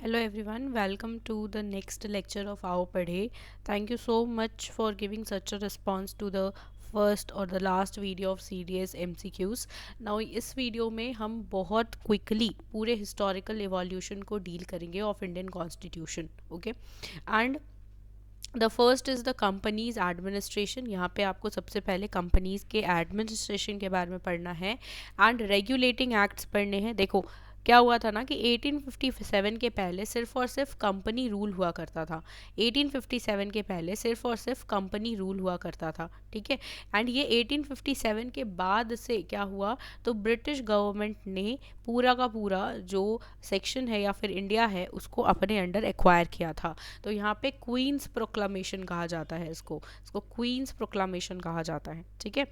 Hello everyone, welcome to the next lecture of Aao Padhe. Thank you so much for giving such a response to the first और the last video of series MCQs. Now इस video में हम बहुत quickly पूरे historical evolution को deal करेंगे of Indian constitution. Okay, and the first is the company's administration. यहाँ पे आपको सबसे पहले कंपनीज के एडमिनिस्ट्रेशन के बारे में पढ़ना है एंड रेगुलेटिंग एक्ट्स पढ़ने हैं. देखो क्या हुआ था ना कि 1857 के पहले सिर्फ और सिर्फ कंपनी रूल हुआ करता था. 1857 के पहले सिर्फ और सिर्फ कंपनी रूल हुआ करता था, ठीक है. एंड ये 1857 के बाद से क्या हुआ, तो ब्रिटिश गवर्नमेंट ने पूरा का पूरा जो सेक्शन है या फिर इंडिया है उसको अपने अंडर एक्वायर किया था. तो यहाँ पे क्वींस प्रोक्लामेशन कहा जाता है, इसको क्वींस प्रोक्लामेशन कहा जाता है, ठीक है.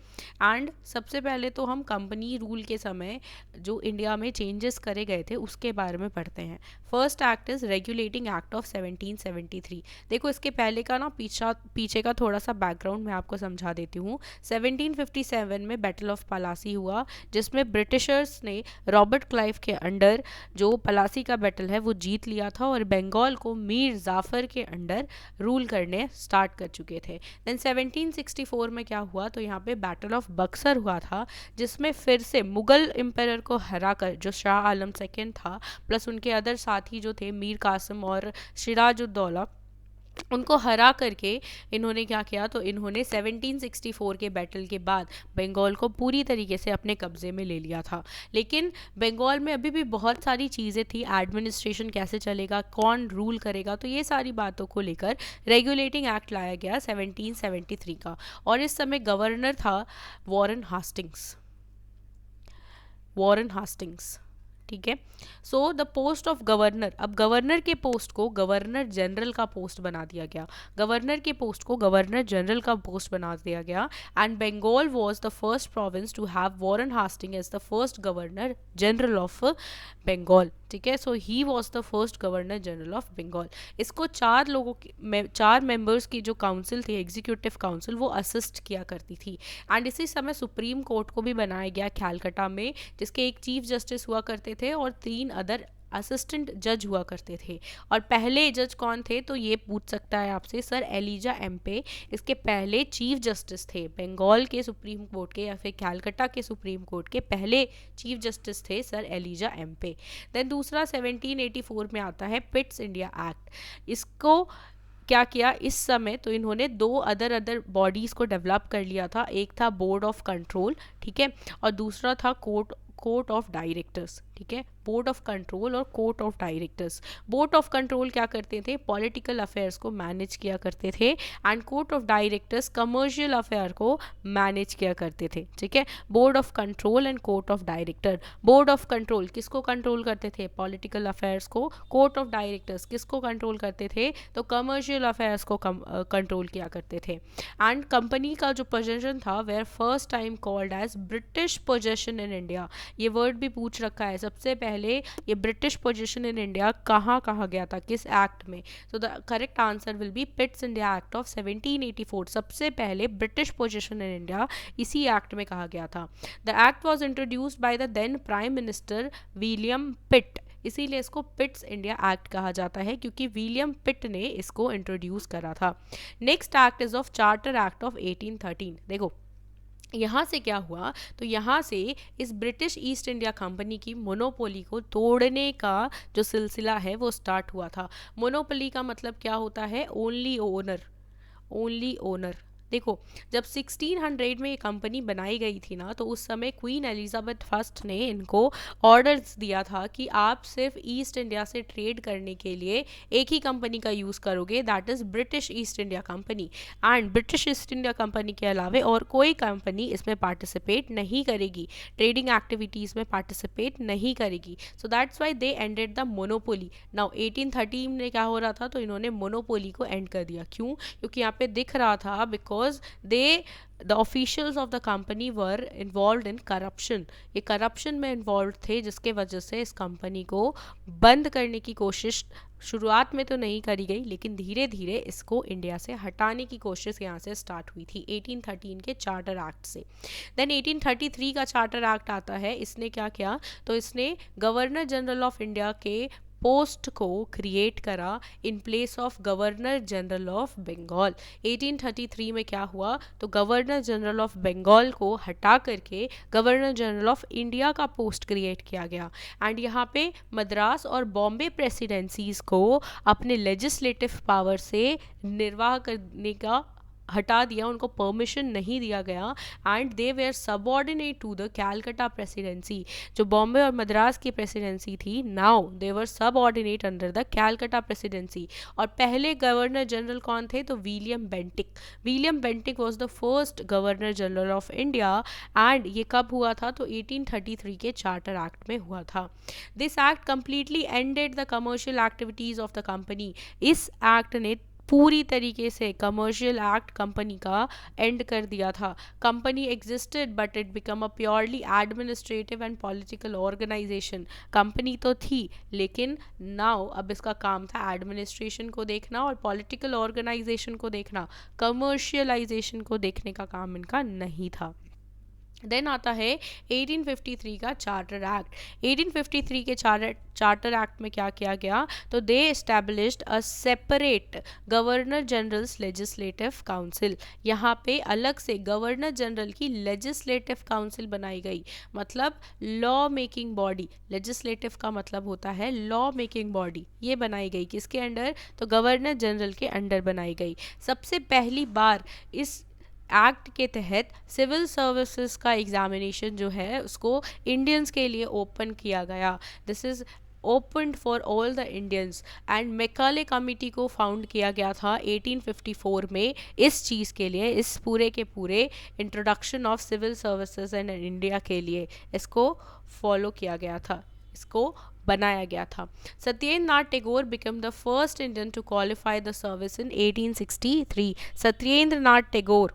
एंड सबसे पहले तो हम कंपनी रूल के समय जो इंडिया में चेंजेस करे गए थे उसके बारे में पढ़ते हैं. First act is regulating act of 1773. देखो इसके पहले का ना पीछे का थोड़ा सा बैकग्राउंड मैं आपको समझा देती हूँ. 1757 में बैटल ऑफ पलासी हुआ, जिसमें ब्रिटिशर्स ने रॉबर्ट क्लाइव के अंडर जो पलासी का बैटल है वो जीत लिया था और बंगाल को मीर जाफर के अंडर रूल करने स्टार्ट कर चुके थे. देन 1764 में क्या हुआ, तो यहाँ पे बैटल ऑफ बक्सर हुआ था, जिसमें फिर से मुगल एम्पायर को हराकर जो शाह आलम सेकेंड था प्लस उनके अदर साथी जो थे मीर कासिम और सिराजुद्दौला, उनको हरा करके इन्होंने क्या किया, तो इन्होंने 1764 के बैटल के बाद बंगाल को पूरी तरीके से अपने कब्जे में ले लिया था. लेकिन बंगाल में अभी भी बहुत सारी चीज़ें थी, एडमिनिस्ट्रेशन कैसे चलेगा, कौन रूल करेगा, तो ये सारी बातों को लेकर रेगुलेटिंग एक्ट लाया गया 1773 का. और इस समय गवर्नर था वॉरेन हास्टिंग्स, ठीक है. So the post of governor, अब गवर्नर के पोस्ट को गवर्नर जनरल का पोस्ट बना दिया गया. गवर्नर के पोस्ट को गवर्नर जनरल का पोस्ट बना दिया गया. And Bengal was the first province to have Warren Hastings as the first governor general of Bengal, ठीक है. So he was the first governor general of Bengal. इसको चार मेंबर्स की जो काउंसिल थी, एग्जीक्यूटिव काउंसिल, वो असिस्ट किया करती थी. एंड इसी समय सुप्रीम कोर्ट को भी बनाया गया कैलकाटा में, जिसके एक चीफ जस्टिस हुआ करते थे और 3 अदर असिस्टेंट जज हुआ करते थे. और पहले जज कौन थे, तो ये पूछ सकता है आपसे, सर एलिजा एम्पे इसके पहले चीफ जस्टिस थे. बंगाल के सुप्रीम कोर्ट के या फिर कैलकाटा के सुप्रीम कोर्ट के पहले चीफ जस्टिस थे सर एलिजा एम्पे. देन दूसरा 1784 में आता है पिट्स इंडिया एक्ट. इसको क्या किया इस समय, तो इन्होंने 2 अदर बॉडीज़ को डेवलप कर लिया था. एक था बोर्ड ऑफ कंट्रोल, ठीक है, और दूसरा था कोर्ट ऑफ डायरेक्टर्स, ठीक है. बोर्ड ऑफ कंट्रोल और court of directors. Board of control क्या करते थे, पॉलिटिकल अफेयर्स को मैनेज किया करते थे. And court of directors commercial affair को मैनेज किया करते थे, ठीक है. Board of control and court of director. Board of control किसको कंट्रोल करते थे, पॉलिटिकल अफेयर्स को. कोर्ट ऑफ डायरेक्टर्स किसको कंट्रोल करते थे, तो कमर्शियल अफेयर्स को कंट्रोल किया करते थे. एंड कंपनी का जो पोजेशन था were first time called as British possession in India. ये वर्ड भी पूछ रखा है. सबसे पहले ये ब्रिटिश पोजीशन इन इंडिया कहाँ कहा गया था, किस एक्ट में. So the correct answer will be Pitt's India act of 1784. सबसे पहले ब्रिटिश पोजीशन इन इंडिया इसी एक्ट में कहा गया था. The act was introduced by the then prime minister William Pitt. इसीलिए इसको पिट्स इंडिया एक्ट कहा जाता है, क्योंकि विलियम पिट ने इसको इंट्रोड्यूस करा था. Next act is of charter act of 1813. देखो यहाँ से क्या हुआ, तो यहाँ से इस ब्रिटिश ईस्ट इंडिया कंपनी की मोनोपोली को तोड़ने का जो सिलसिला है वो स्टार्ट हुआ था. मोनोपोली का मतलब क्या होता है, ओनली ओनर. देखो जब 1600 में ये कंपनी बनाई गई थी ना, तो उस समय क्वीन एलिजाबेथ फर्स्ट ने इनको ऑर्डर्स दिया था कि आप सिर्फ ईस्ट इंडिया से ट्रेड करने के लिए एक ही कंपनी का यूज़ करोगे, that is British east India company. And British east India company के अलावा और कोई कंपनी इसमें पार्टिसिपेट नहीं करेगी, ट्रेडिंग एक्टिविटीज़ में पार्टिसिपेट नहीं करेगी. So that's why they ended the monopoly. Now 1813 में क्या हो रहा था, तो इन्होंने मोनोपोली को एंड कर दिया. क्यों, क्योंकि यहाँ पे दिख रहा था because the officials of the company were involved in corruption. ये करप्शन में इन्वॉल्व थे, जिसके वजह से इस कंपनी को बंद करने की कोशिश शुरुआत में तो नहीं करी गई, लेकिन धीरे धीरे इसको इंडिया से हटाने की कोशिश यहाँ से स्टार्ट हुई थी 1813 के चार्टर एक्ट से. देन 1833 का चार्टर एक्ट आता है. इसने क्या किया, तो इसने गवर्नर जनरल ऑफ इंडिया के पोस्ट को क्रिएट करा in place of governor general of Bengal. 1833 में क्या हुआ, तो गवर्नर जनरल ऑफ बंगाल को हटा करके गवर्नर जनरल ऑफ इंडिया का पोस्ट क्रिएट किया गया। एंड यहाँ पे मद्रास और बॉम्बे प्रेसिडेंसीज को अपने लेजिस्लेटिव पावर से निर्वाह करने का हटा दिया, उनको परमिशन नहीं दिया गया। And they were subordinate to the Calcutta presidency. जो बॉम्बे और मद्रास की प्रेसिडेंसी थी, now they were subordinate under the Calcutta presidency. और पहले गवर्नर जनरल कौन थे, तो William Bentinck. William Bentinck was the first governor general of India. And ये कब हुआ था, तो 1833 के चार्टर एक्ट में हुआ था। This act completely ended the commercial activities of the company. इस एक्ट ने पूरी तरीके से कमर्शियल एक्ट कंपनी का एंड कर दिया था। Company existed but it became a purely administrative and political organisation. Company तो थी लेकिन नाउ अब इसका काम था एडमिनिस्ट्रेशन को देखना और पॉलिटिकल ऑर्गेनाइजेशन को देखना, कमर्शियलाइजेशन को देखने का काम इनका नहीं था। देन आता है 1853 का चार्टर एक्ट। 1853 के चार्टर एक्ट में क्या किया गया, तो they established a separate governor general's legislative council. यहाँ पे अलग से गवर्नर जनरल की लेजिस्लेटिव काउंसिल बनाई गई, मतलब लॉ मेकिंग बॉडी। लेजिस्लेटिव का मतलब होता है लॉ मेकिंग बॉडी। ये बनाई गई किसके अंडर, तो गवर्नर जनरल के अंडर बनाई गई। सबसे पहली बार इस एक्ट के तहत सिविल सर्विसेज का एग्जामिनेशन जो है उसको इंडियंस के लिए ओपन किया गया। This is opened for all the Indians. And Macaulay committee को फाउंड किया गया था 1854 में इस चीज़ के लिए, इस पूरे के पूरे introduction of civil services in India के लिए इसको फॉलो किया गया था, इसको बनाया गया था। Satyendra Nath Tagore became the first Indian to qualify the service in 1863। Satyendra Nath Tagore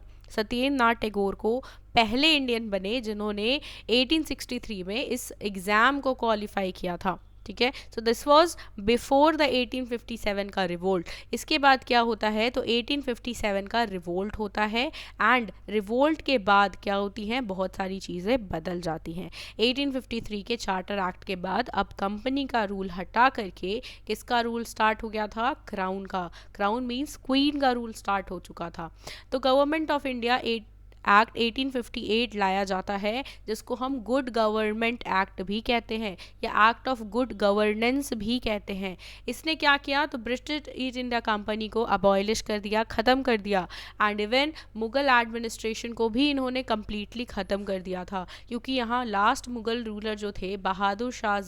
को पहले इंडियन बने जिन्होंने 1863 में इस एग्ज़ाम को क्वालिफाई किया था। ठीक है, so this was before the 1857 का रिवोल्ट। इसके बाद क्या होता है, तो 1857 का रिवोल्ट होता है। एंड रिवोल्ट के बाद क्या होती हैं, बहुत सारी चीज़ें बदल जाती हैं। 1853 के चार्टर एक्ट के बाद अब कंपनी का रूल हटा करके किसका रूल स्टार्ट हो गया था, क्राउन का। क्राउन मीन्स क्वीन का रूल स्टार्ट हो चुका था। तो गवर्नमेंट ऑफ इंडिया एक्ट 1858 लाया जाता है, जिसको हम गुड गवर्नमेंट एक्ट भी कहते हैं या एक्ट ऑफ गुड गवर्नेंस भी कहते हैं। इसने क्या किया, तो ब्रिटिश ईस्ट इंडिया कंपनी को अबॉलिश कर दिया, ख़त्म कर दिया। एंड इवन मुगल एडमिनिस्ट्रेशन को भी इन्होंने कम्प्लीटली ख़त्म कर दिया था, क्योंकि यहाँ लास्ट मुगल रूलर जो थे बहादुर शाह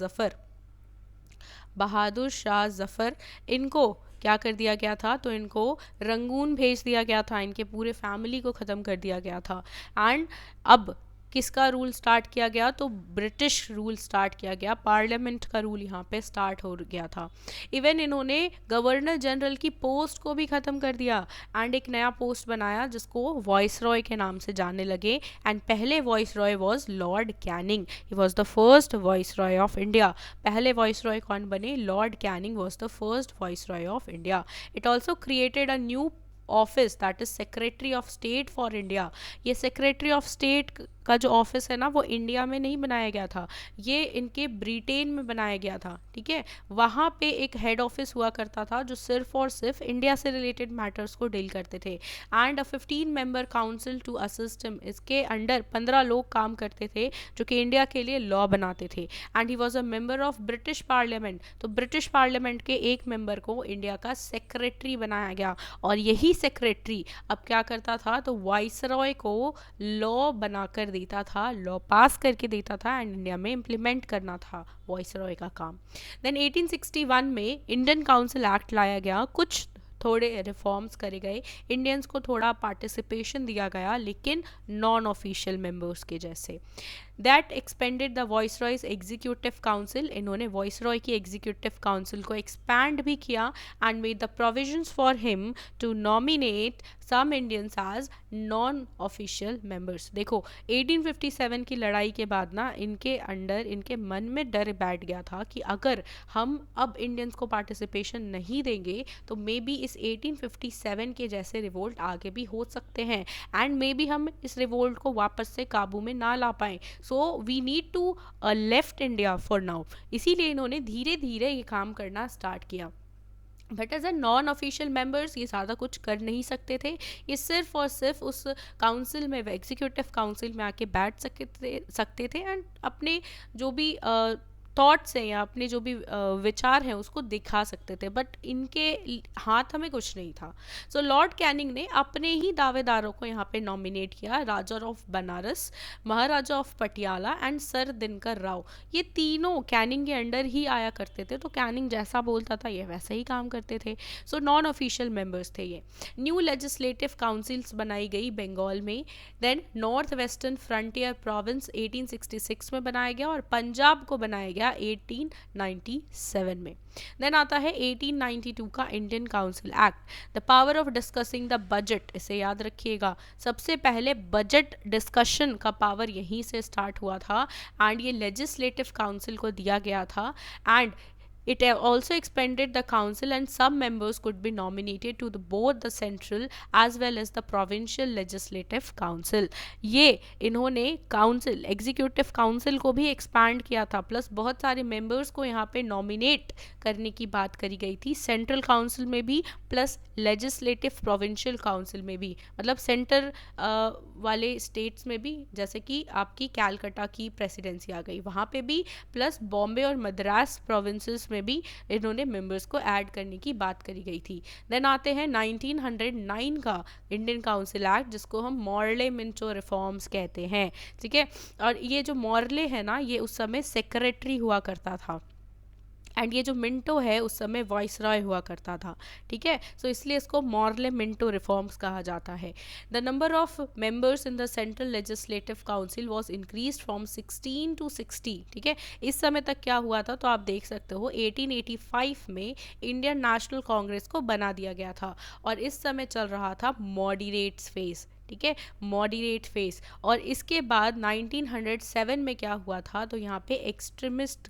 जफ़र, इनको क्या कर दिया गया था, तो इनको रंगून भेज दिया गया था, इनके पूरे फैमिली को ख़त्म कर दिया गया था। एंड अब किसका रूल स्टार्ट किया गया, तो ब्रिटिश रूल स्टार्ट किया गया, पार्लियामेंट का रूल यहाँ पे स्टार्ट हो गया था। इवन इन्होंने गवर्नर जनरल की पोस्ट को भी ख़त्म कर दिया एंड एक नया पोस्ट बनाया जिसको वॉइसरॉय के नाम से जानने लगे। एंड पहले viceroy was Lord Canning, he was the first viceroy of India. पहले वॉइसरॉय कौन बने, Lord Canning was the first viceroy of India. It also created a new office that is secretary of state for India. ये secretary of state का जो office है ना, वो India में नहीं बनाया गया था, ये इनके ब्रिटेन में बनाया गया था। ठीक है, वहाँ पे एक हेड ऑफिस हुआ करता था जो सिर्फ और सिर्फ इंडिया से रिलेटेड मैटर्स को डील करते थे। And a 15 member council to assist him, इसके अंडर 15 लोग काम करते थे जो कि इंडिया के लिए लॉ बनाते थे। And he was a member of British parliament, तो ब्रिटिश पार्लियामेंट के एक मेंबर को इंडिया का सेक्रेटरी बनाया गया। और यही सेक्रेटरी अब क्या करता था, तो वाइसरॉय को लॉ बनाकर देता था, लॉ पास करके देता था एंड इंडिया में इम्प्लीमेंट करना था वाइसरॉय का काम। देन 1861 में इंडियन काउंसिल एक्ट लाया गया, कुछ थोड़े रिफॉर्म्स करे गए, इंडियंस को थोड़ा पार्टिसिपेशन दिया गया लेकिन नॉन ऑफिशियल मेंबर्स के जैसे। That expanded the viceroy's executive council, इन्होंने वॉइसरॉय की एग्जीक्यूटिव काउंसिल को एक्सपैंड भी किया and made the provisions for him to nominate some Indians as non official members. देखो 1857 की लड़ाई के बाद ना इनके अंडर, इनके मन में डर बैठ गया था कि अगर हम अब इंडियंस को पार्टिसिपेशन नहीं देंगे तो मे बी इस इस 1857 के जैसे रिवोल्ट आगे भी हो सकते हैं एंड मे बी हम इस रिवोल्ट को वापस से काबू में ना ला पाएँ. So we need to left India for now. इसीलिए इन्होंने धीरे धीरे ये काम करना स्टार्ट किया. But as a non official members ये ज़्यादा कुछ कर नहीं सकते थे. ये सिर्फ और सिर्फ उस काउंसिल में, एग्जीक्यूटिव काउंसिल में आके बैठ सकते थे एंड अपने जो भी थॉट्स हैं या अपने जो भी विचार हैं उसको दिखा सकते थे. बट इनके हाथ में कुछ नहीं था. सो लॉर्ड कैनिंग ने अपने ही दावेदारों को यहाँ पे नॉमिनेट किया. Raja of Banaras, maharaja of Patiala and sir Dinkar Rao. ये तीनों कैनिंग के अंडर ही आया करते थे. तो कैनिंग जैसा बोलता था ये वैसे ही काम करते थे. सो नॉन ऑफिशियल मेंबर्स थे ये. न्यू लेजिस्लेटिव काउंसिल्स बनाई गई बंगाल में. Then north western frontier province 1866 में बनाया गया और पंजाब को बनाया गया 1897 में. देन आता है 1892 का Indian council act. The power of discussing the budget, इसे याद रखिएगा. सबसे पहले बजट डिस्कशन का पावर यहीं से स्टार्ट हुआ था एंड ये लेजिस्लेटिव काउंसिल को दिया गया था. And it also expanded the council and some members could be nominated to both the central as well as the provincial legislative council. ये इन्होंने काउंसिल, एग्जीक्यूटिव काउंसिल को भी एक्सपैंड किया था प्लस बहुत सारे मेंबर्स को यहाँ पे नॉमिनेट करने की बात करी गई थी. सेंट्रल काउंसिल में भी प्लस लेजिस्लेटिव प्रोविंशियल काउंसिल में भी. मतलब सेंटर वाले स्टेट्स में भी, जैसे कि आपकी कैलकाटा की प्रेसिडेंसी आ गई वहाँ पे भी, प्लस बॉम्बे और मद्रास प्रोविंसेस में भी इन्होंने मेंबर्स को ऐड करने की बात करी गई थी. देन आते हैं 1909 का इंडियन काउंसिल एक्ट जिसको हम मॉर्ले मिंटो रिफॉर्म्स कहते हैं. ठीक है. और ये जो मॉर्ले है ना, ये उस समय सेक्रेटरी हुआ करता था एंड ये जो मिंटो है उस समय वॉइसरॉय हुआ करता था. ठीक है. सो इसलिए इसको मॉर्ले मिंटो रिफॉर्म्स कहा जाता है. The number of members in the central legislative council was increased from 16 to 60. ठीक है. इस समय तक क्या हुआ था तो आप देख सकते हो 1885 में इंडियन नेशनल कांग्रेस को बना दिया गया था और इस समय चल रहा था मॉडरेट्स फेज. ठीक है. Moderate phase. और इसके बाद 1907 में क्या हुआ था तो यहाँ पे एक्सट्रीमिस्ट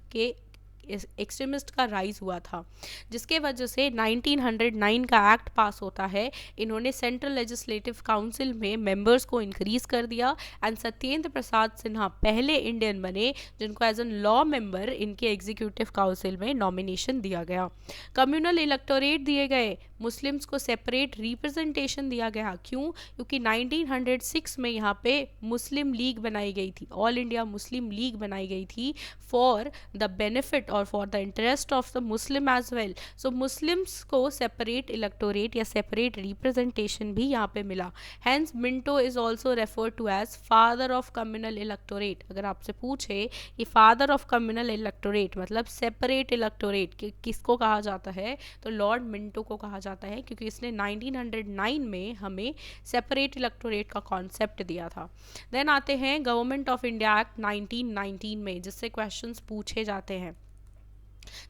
का राइज हुआ था जिसके वजह से 1909 का एक्ट पास होता है. इन्होंने सेंट्रल लेजिस्लेटिव काउंसिल में मेंबर्स को इंक्रीज कर दिया एंड सत्येंद्र प्रसाद सिन्हा पहले इंडियन बने जिनको एज एन लॉ मेंबर इनके एग्जीक्यूटिव काउंसिल में नॉमिनेशन दिया गया. कम्युनल इलेक्टोरेट दिए गए. मुस्लिम्स को सेपरेट रिप्रेजेंटेशन दिया गया. क्यों? क्योंकि 1906 में यहाँ पे मुस्लिम लीग बनाई गई थी. ऑल इंडिया मुस्लिम लीग बनाई गई थी फॉर द बेनिफिट और for the interest of the Muslim as well. So Muslims को सेपरेट इलेक्टोरेट या सेपरेट रिप्रेजेंटेशन भी यहाँ पे मिला. Hence Minto is also referred to as father of communal electorate. अगर आपसे पूछे कि फादर ऑफ कम्युनल इलेक्टोरेट मतलब सेपरेट इलेक्टोरेट किसको कहा जाता है तो लॉर्ड मिंटो को कहा जाता है क्योंकि इसने 1909 में हमें सेपरेट इलेक्टोरेट का कॉन्सेप्ट दिया था. देन आते हैं गवर्नमेंट ऑफ इंडिया एक्ट 1919 में जिससे क्वेश्चंस पूछे जाते हैं.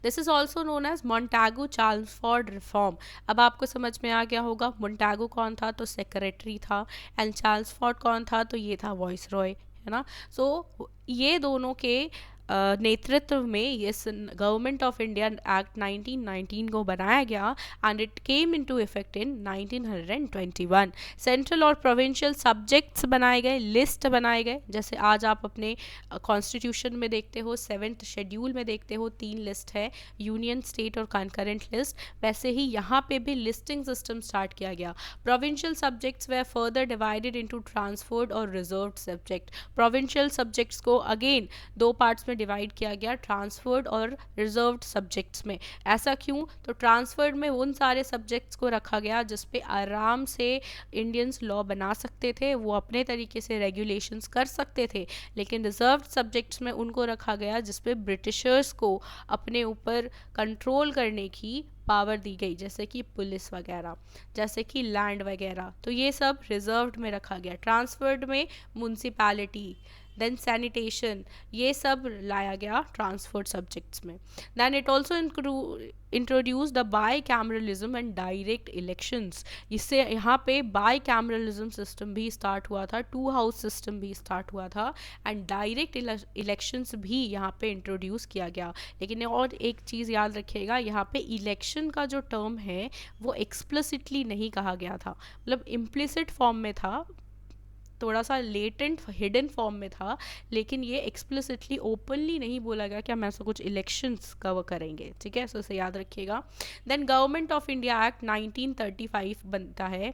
This is also known as Montagu Chelmsford reform. अब आपको समझ में आ गया होगा मोंटागू कौन था तो सेक्रेटरी था एंड चार्ल्सफोर्ड कौन था तो ये था वॉइसरॉय, है ना. सो ये दोनों के नेतृत्व में इस गवर्नमेंट ऑफ इंडिया एक्ट 1919 को बनाया गया and it came into effect in 1921. Central और प्रोविंशियल सब्जेक्ट्स बनाए गए, लिस्ट बनाए गए. जैसे आज आप अपने कॉन्स्टिट्यूशन में देखते हो 7th शेड्यूल में देखते हो 3 लिस्ट है, यूनियन, स्टेट और कंकरेंट लिस्ट. वैसे ही यहाँ पे भी लिस्टिंग सिस्टम स्टार्ट किया गया. प्रोविंशियल सब्जेक्ट्स वे फर्दर डिवाइडेड इनटू ट्रांसफर्ड और रिजर्व्ड सब्जेक्ट. प्रोविंशियल सब्जेक्ट्स को अगेन 2 पार्ट्स में डिवाइड किया गया, ट्रांसफर्ड और रिजर्व्ड सब्जेक्ट्स में. ऐसा क्यों? तो ट्रांसफर्ड में उन सारे सब्जेक्ट्स को रखा गया जिस पे आराम से इंडियंस लॉ बना सकते थे, वो अपने तरीके से रेगुलेशंस कर सकते थे. लेकिन रिजर्व्ड सब्जेक्ट्स में उनको रखा गया जिस पे ब्रिटिशर्स को अपने ऊपर कंट्रोल करने की पावर दी गई, जैसे कि पुलिस वगैरह, जैसे कि लैंड वगैरह. तो ये सब रिजर्व्ड में रखा गया. ट्रांसफर्ड में म्यूनसिपैलिटी, देन सैनिटेशन, ये सब लाया गया ट्रांसफर्ड सब्जेक्ट्स में. Then it also introduce the bicameralism and direct elections. इससे यहाँ पे बाई कैमरलिज्म सिस्टम भी स्टार्ट हुआ था, टू हाउस सिस्टम भी स्टार्ट हुआ था, एंड डायरेक्ट इलेक्शंस भी यहाँ पे इंट्रोड्यूस किया गया. लेकिन और एक चीज़ याद रखिएगा, यहाँ पे इलेक्शन का जो टर्म है वो एक्सप्लिसिटली नहीं कहा गया था, मतलब इम्प्लिसिट फॉर्म में था, थोड़ा सा लेटेंट हिडन फॉर्म में था, लेकिन ये एक्सप्लिसिटली ओपनली नहीं बोला गया कि हम ऐसा कुछ इलेक्शंस कवर करेंगे. ठीक है, सो इसे याद रखिएगा. Then government of India act 1935 बनता है,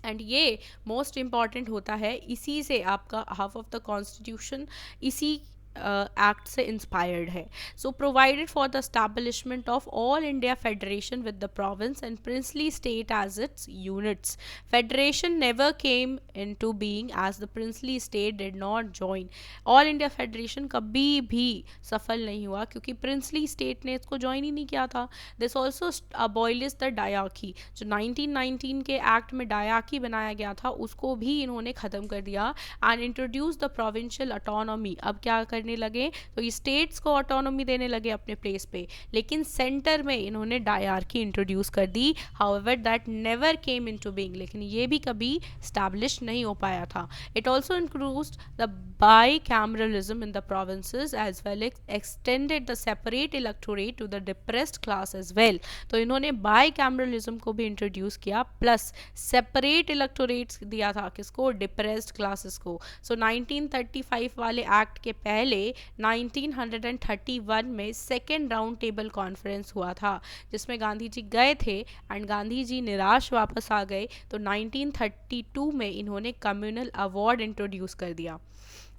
एंड ये मोस्ट इम्पॉर्टेंट होता है. इसी से आपका हाफ ऑफ द कॉन्स्टिट्यूशन इसी एक्ट से इंस्पायर्ड है. So provided for the establishment of all India federation with the province and princely state as its units. Federation never came into being as the princely state did not join. All India federation कभी भी सफल नहीं हुआ क्योंकि princely state ने इसको join ही नहीं किया था. दिस ऑल्सो अबॉलिश द डायाकी. जो 1919 के एक्ट में डायाकी बनाया गया था उसको भी इन्होंने ख़त्म कर दिया, and introduce the provincial autonomy. अब क्या करने लगे, तो ये स्टेट्स को ऑटोनॉमी देने लगे अपने प्लेस पे, लेकिन सेंटर में इन्होंने डायरकी इंट्रोड्यूस कर दी. However that never came into being, लेकिन ये भी कभी स्टैब्लिश नहीं हो पाया था. It also includes the bicameralism in the provinces as well extended the separate electorate to the depressed class as well. तो इन्होंने bicameralism को भी इंट्रोड्यूस किया, प्लस सेपरेट इलेक्टोरेट्स दिया था किसको, डिप्रेस्ड क्लासेस को. सो 1935 वाले एक्ट के पहले 1931 में सेकेंड राउंड टेबल कॉन्फ्रेंस हुआ था, जिसमें गांधी जी गए थे, एंड गांधी जी निराश वापस आ गए. तो 1932 में इन्होंने कम्युनल अवार्ड इंट्रोड्यूस कर दिया.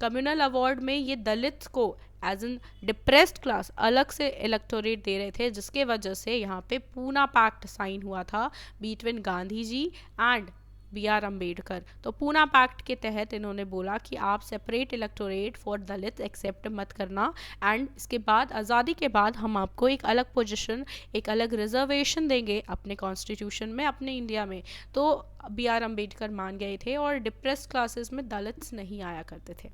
कम्युनल अवार्ड में ये दलित को एज एन डिप्रेस्ड क्लास अलग से इलेक्टोरेट दे रहे थे, जिसके वजह से यहाँ पे पूना पैक्ट साइन हुआ था between Gandhi ji and B R. Ambedkar. तो पूना पैक्ट के तहत इन्होंने बोला कि आप separate electorate for Dalit accept मत करना, एंड इसके बाद आज़ादी के बाद हम आपको एक अलग पोजीशन, एक अलग रिजर्वेशन देंगे अपने कॉन्स्टिट्यूशन में, अपने इंडिया में. तो बी.आर. अम्बेडकर मान गए थे और डिप्रेस्ड क्लासेस में दलित्स नहीं आया करते थे.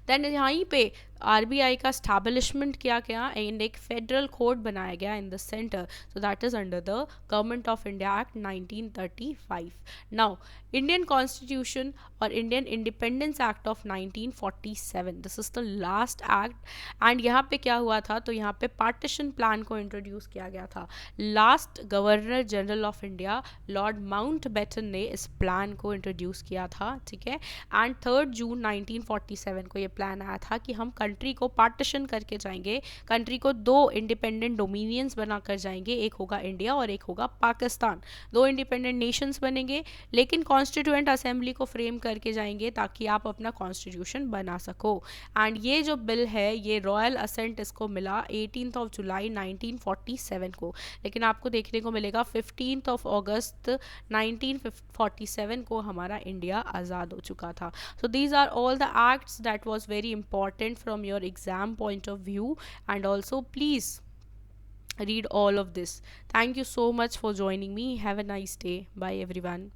देन यहीं पे आरबीआई का स्टैब्लिशमेंट किया गया एंड एक फेडरल कोड बनाया गया in the centre. So that is under the government of India act 1935. Now Indian constitution और Indian independence act of 1947, this is the last act. And यहाँ पे क्या हुआ था, तो यहाँ पे पार्टीशन प्लान को इंट्रोड्यूस किया गया था. Last governor general of India Lord Mountbatten ने इस प्लान को इंट्रोड्यूस किया था. ठीक है, एंड 3 जून 1947 को ये प्लान आया था कि हम कंट्री को पार्टीशन करके जाएंगे, कंट्री को 2 इंडिपेंडेंट डोमिनियंस बनाकर जाएंगे, एक होगा इंडिया और एक होगा पाकिस्तान. 2 इंडिपेंडेंट नेशंस बनेंगे, लेकिन कॉन्स्टिट्यूएंट असेंबली को फ्रेम करके जाएंगे ताकि आप अपना कॉन्स्टिट्यूशन बना सको. एंड ये जो बिल है ये रॉयल असेंट इसको मिला 18 जुलाई 1947 को, लेकिन आपको देखने को मिलेगा 15 अगस्त 1947 को हमारा इंडिया आज़ाद हो चुका था. So these are all the acts that was very important from your exam point of view, and also please read all of this. Thank you so much for joining me. Have a nice day. Bye everyone.